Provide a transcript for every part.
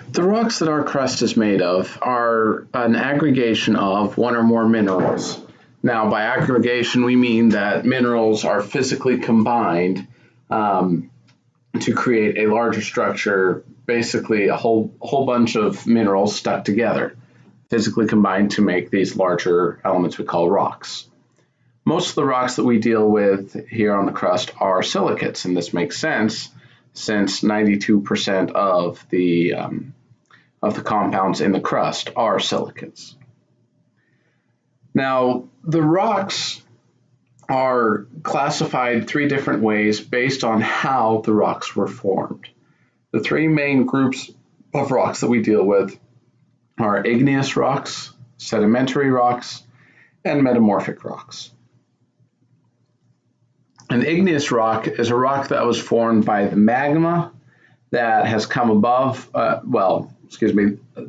The rocks that our crust is made of are an aggregation of one or more minerals. Now, by aggregation, we mean that minerals are physically combined to create a larger structure, basically a whole bunch of minerals stuck together, physically combined to make these larger elements we call rocks. Most of the rocks that we deal with here on the crust are silicates, and this makes sense since 92% of the compounds in the crust are silicates. Now, the rocks are classified three different ways based on how the rocks were formed. The three main groups of rocks that we deal with are igneous rocks, sedimentary rocks, and metamorphic rocks. An igneous rock is a rock that was formed by the magma that has come above, that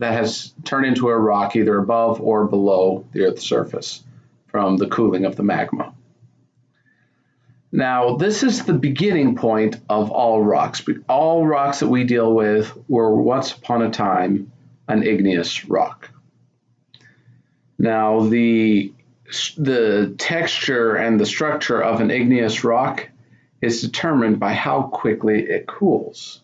has turned into a rock either above or below the Earth's surface from the cooling of the magma. Now, this is the beginning point of all rocks. All rocks that we deal with were once upon a time an igneous rock. Now, the texture and the structure of an igneous rock is determined by how quickly it cools.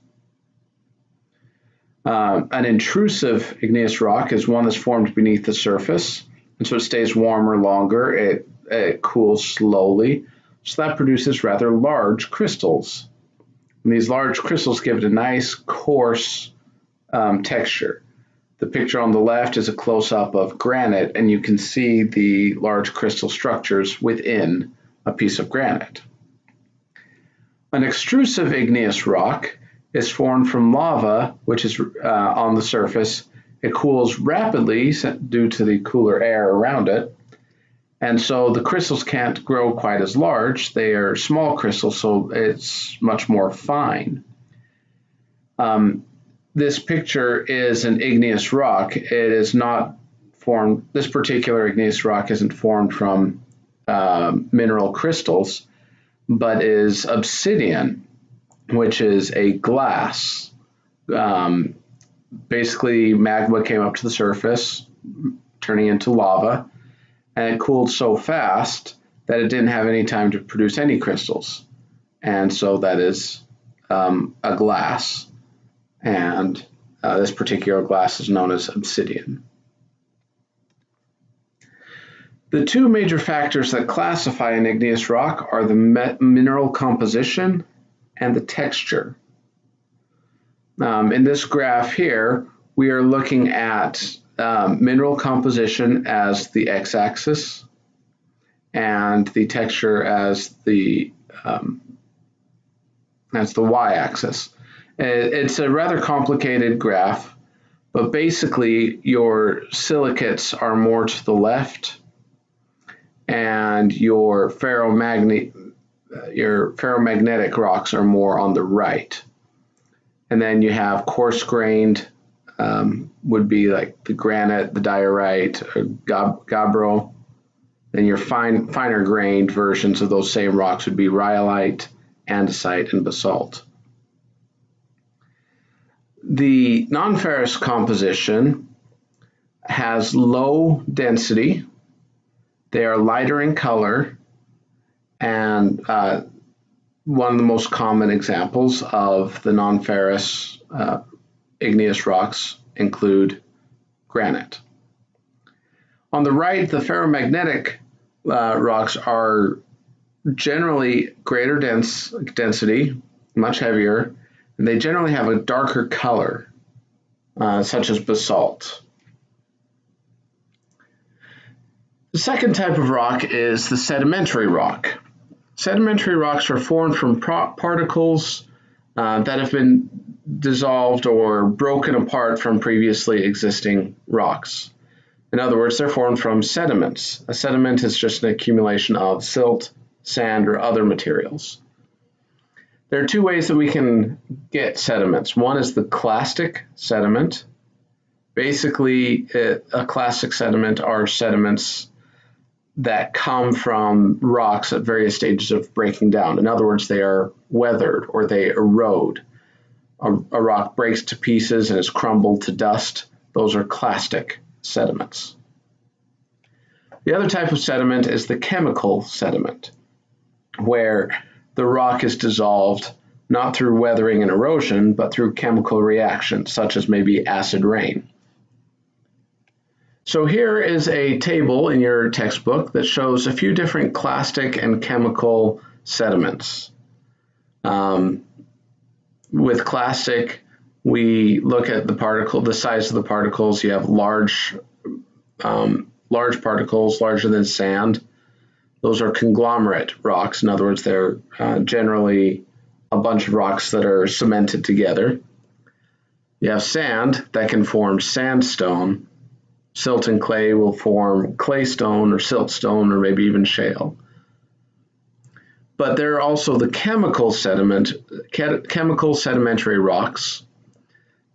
An intrusive igneous rock is one that's formed beneath the surface, and so it stays warmer longer. It cools slowly, so that produces rather large crystals. And these large crystals give it a nice, coarse texture. The picture on the left is a close-up of granite, and you can see the large crystal structures within a piece of granite. An extrusive igneous rock is formed from lava, which is on the surface. It cools rapidly due to the cooler air around it, and so the crystals can't grow quite as large. They are small crystals, so it's much more fine. This picture is an igneous rock. It is not formed, this particular igneous rock isn't formed from mineral crystals, but is obsidian, which is a glass. Basically, magma came up to the surface, turning into lava, and it cooled so fast that it didn't have any time to produce any crystals. And so that is a glass, and this particular glass is known as obsidian. The two major factors that classify an igneous rock are the mineral composition and the texture. In this graph here, we are looking at mineral composition as the x-axis and the texture as the y-axis. It's a rather complicated graph, but basically your silicates are more to the left and your ferromagnetic rocks are more on the right. And then you have coarse-grained, would be like the granite, the diorite, or gabbro. Then your finer-grained versions of those same rocks would be rhyolite, andesite, and basalt. The non-ferrous composition has low density. They are lighter in color, and one of the most common examples of the non-ferrous igneous rocks include granite. On the right, the ferromagnetic rocks are generally greater density, much heavier, and they generally have a darker color, such as basalt. The second type of rock is the sedimentary rock. Sedimentary rocks are formed from particles that have been dissolved or broken apart from previously existing rocks. In other words, they're formed from sediments. A sediment is just an accumulation of silt, sand, or other materials. There are two ways that we can get sediments. One is the clastic sediment. Basically, a clastic sediment are sediments that come from rocks at various stages of breaking down. In other words, they are weathered or they erode. a rock breaks to pieces and is crumbled to dust, those are clastic sediments. The other type of sediment is the chemical sediment, where the rock is dissolved not through weathering and erosion, but through chemical reactions, such as maybe acid rain. So here is a table in your textbook that shows a few different clastic and chemical sediments. With clastic, we look at the size of the particles. You have large particles, larger than sand. Those are conglomerate rocks. In other words, they're generally a bunch of rocks that are cemented together. You have sand that can form sandstone. Silt and clay will form claystone or siltstone or maybe even shale. But there are also the chemical sedimentary rocks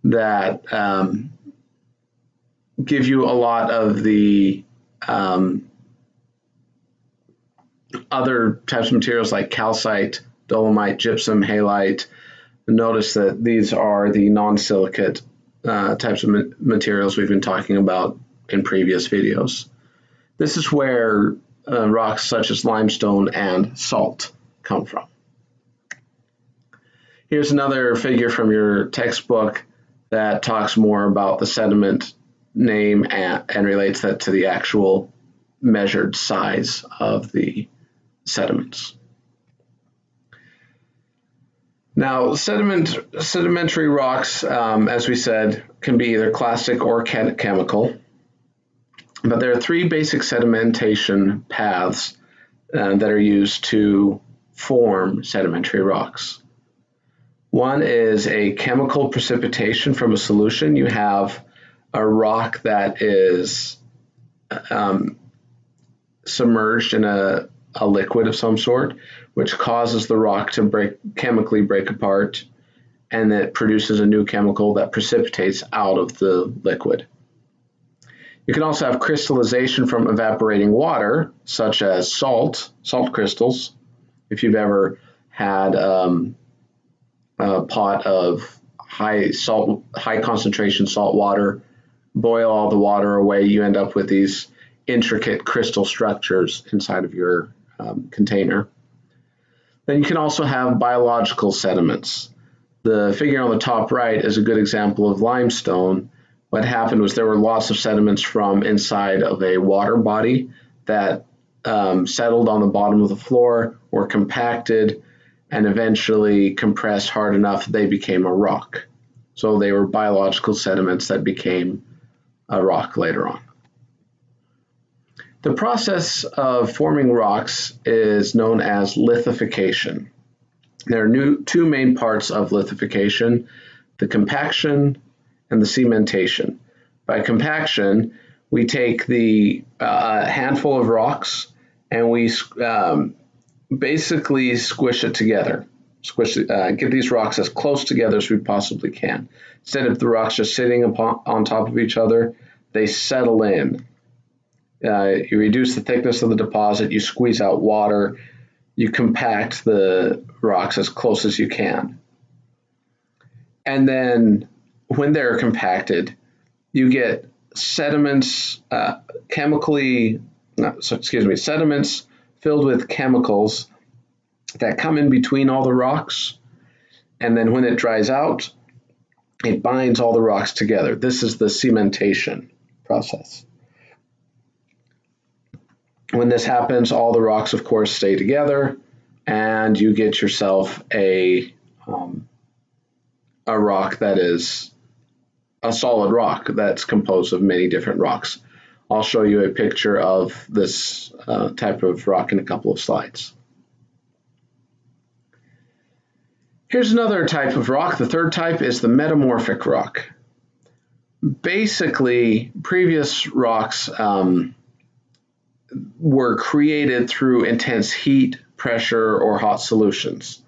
that give you a lot of the other types of materials like calcite, dolomite, gypsum, halite. Notice that these are the non-silicate types of materials we've been talking about in previous videos. This is where rocks such as limestone and salt come from. Here's another figure from your textbook that talks more about the sediment name and relates that to the actual measured size of the sediments. Now, sedimentary rocks, as we said, can be either clastic or chemical, but there are three basic sedimentation paths that are used to form sedimentary rocks. One is a chemical precipitation from a solution. You have a rock that is submerged in a liquid of some sort, which causes the rock to chemically break apart, and it produces a new chemical that precipitates out of the liquid. You can also have crystallization from evaporating water, such as salt crystals. If you've ever had a pot of high concentration salt water, boil all the water away, you end up with these intricate crystal structures inside of your container. Then you can also have biological sediments. The figure on the top right is a good example of limestone. What happened was there were lots of sediments from inside of a water body that settled on the bottom of the floor, were compacted, and eventually compressed hard enough they became a rock. So they were biological sediments that became a rock later on. The process of forming rocks is known as lithification. There are two main parts of lithification: the compaction and the cementation. By compaction, we take the handful of rocks and we basically squish it together. Get these rocks as close together as we possibly can. Instead of the rocks just sitting on top of each other, they settle in. You reduce the thickness of the deposit, you squeeze out water, you compact the rocks as close as you can. And then when they're compacted, you get sediments, sediments filled with chemicals that come in between all the rocks. And then when it dries out, it binds all the rocks together. This is the cementation process. When this happens, all the rocks, of course, stay together, and you get yourself a rock that is a solid rock that's composed of many different rocks. I'll show you a picture of this type of rock in a couple of slides. Here's another type of rock. The third type is the metamorphic rock. Basically, previous rocks were created through intense heat, pressure, or hot solutions.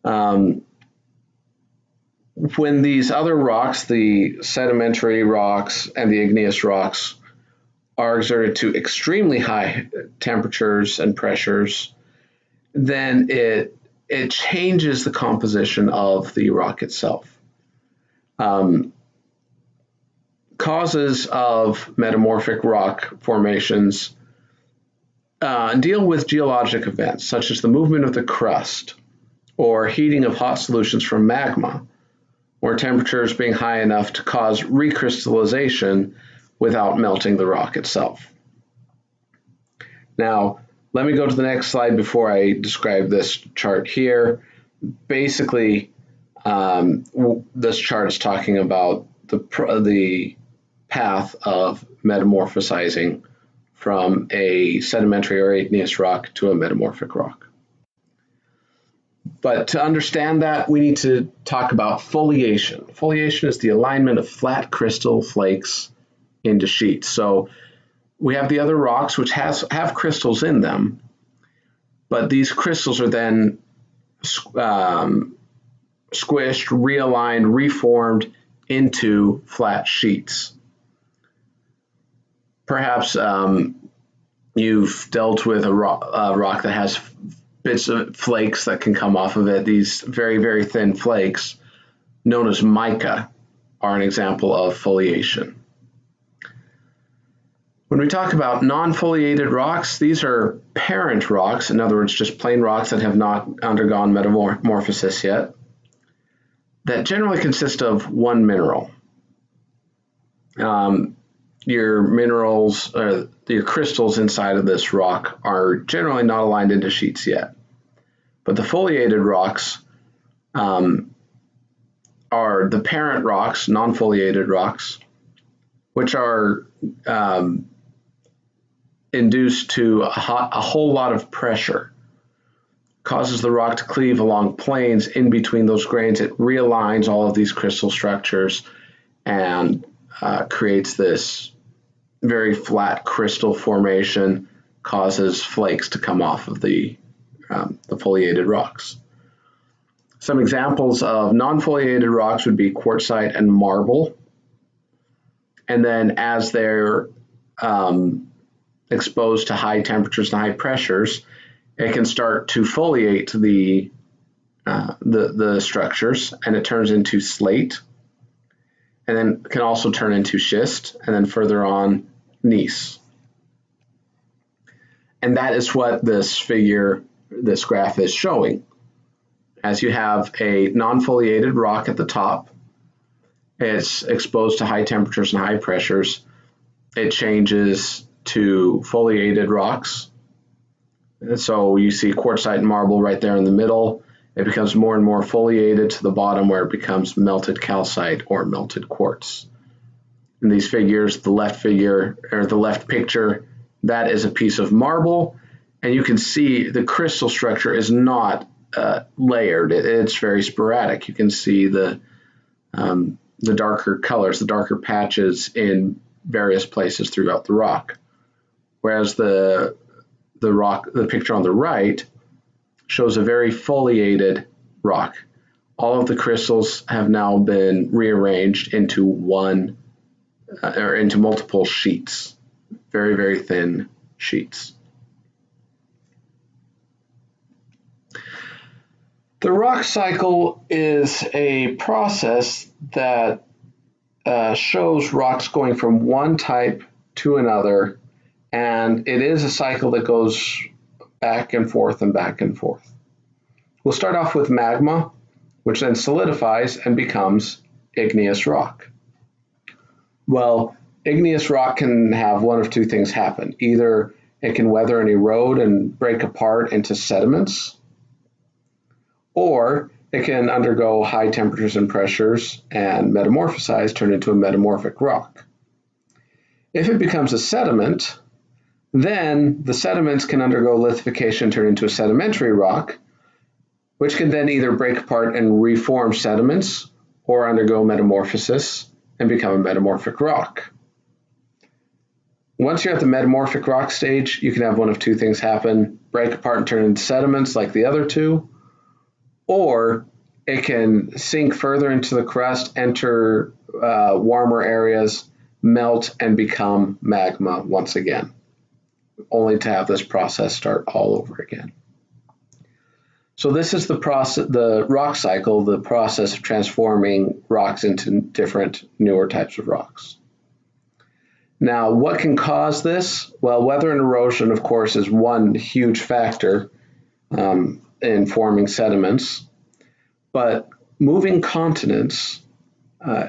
When these other rocks, the sedimentary rocks and the igneous rocks, are exerted to extremely high temperatures and pressures, then it it changes the composition of the rock itself. Causes of metamorphic rock formations deal with geologic events such as the movement of the crust or heating of hot solutions from magma, or temperatures being high enough to cause recrystallization without melting the rock itself. Now, let me go to the next slide before I describe this chart here. Basically, this chart is talking about the path of metamorphosizing from a sedimentary or igneous rock to a metamorphic rock. But to understand that, we need to talk about foliation. Foliation is the alignment of flat crystal flakes into sheets. So we have the other rocks which have crystals in them, but these crystals are then squished, realigned, reformed into flat sheets. Perhaps you've dealt with a rock that has bits of flakes that can come off of it. These very, very thin flakes, known as mica, are an example of foliation. When we talk about non-foliated rocks, these are parent rocks, in other words, just plain rocks that have not undergone metamorphosis yet, that generally consist of one mineral. Your minerals, your crystals inside of this rock are generally not aligned into sheets yet. But the foliated rocks are the parent rocks, non-foliated rocks, which are induced to a whole lot of pressure. Causes the rock to cleave along planes in between those grains. It realigns all of these crystal structures and creates this very flat crystal formation, causes flakes to come off of the foliated rocks. Some examples of non-foliated rocks would be quartzite and marble. And then as they're exposed to high temperatures and high pressures, it can start to foliate the structures, and it turns into slate, and then can also turn into schist, and then further on, gneiss. And that is what this graph is showing. As you have a non-foliated rock at the top, it's exposed to high temperatures and high pressures. It changes to foliated rocks. And so you see quartzite and marble right there in the middle. It becomes more and more foliated to the bottom where it becomes melted calcite or melted quartz. In these figures, the left picture, that is a piece of marble, and you can see the crystal structure is not layered. It's very sporadic. You can see the darker colors, the darker patches in various places throughout the rock. Whereas the picture on the right shows a very foliated rock. All of the crystals have now been rearranged into into multiple sheets, very, very thin sheets. The rock cycle is a process that shows rocks going from one type to another, and it is a cycle that goes back and forth and back and forth. We'll start off with magma, which then solidifies and becomes igneous rock. Well, igneous rock can have one of two things happen. Either it can weather and erode and break apart into sediments, or it can undergo high temperatures and pressures and metamorphosize, turn into a metamorphic rock. If it becomes a sediment, then the sediments can undergo lithification, turn into a sedimentary rock, which can then either break apart and reform sediments or undergo metamorphosis and become a metamorphic rock. Once you're at the metamorphic rock stage, you can have one of two things happen: break apart and turn into sediments like the other two, or it can sink further into the crust, enter warmer areas, melt, and become magma once again, only to have this process start all over again. So this is the process, the rock cycle, the process of transforming rocks into different newer types of rocks. Now, what can cause this? Well, weather and erosion, of course, is one huge factor in forming sediments, but moving continents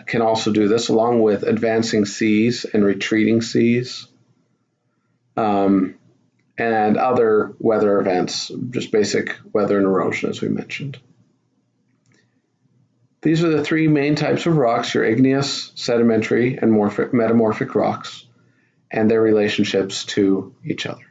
can also do this, along with advancing seas and retreating seas, and other weather events, just basic weather and erosion, as we mentioned. These are the three main types of rocks: your igneous, sedimentary, and metamorphic rocks, and their relationships to each other.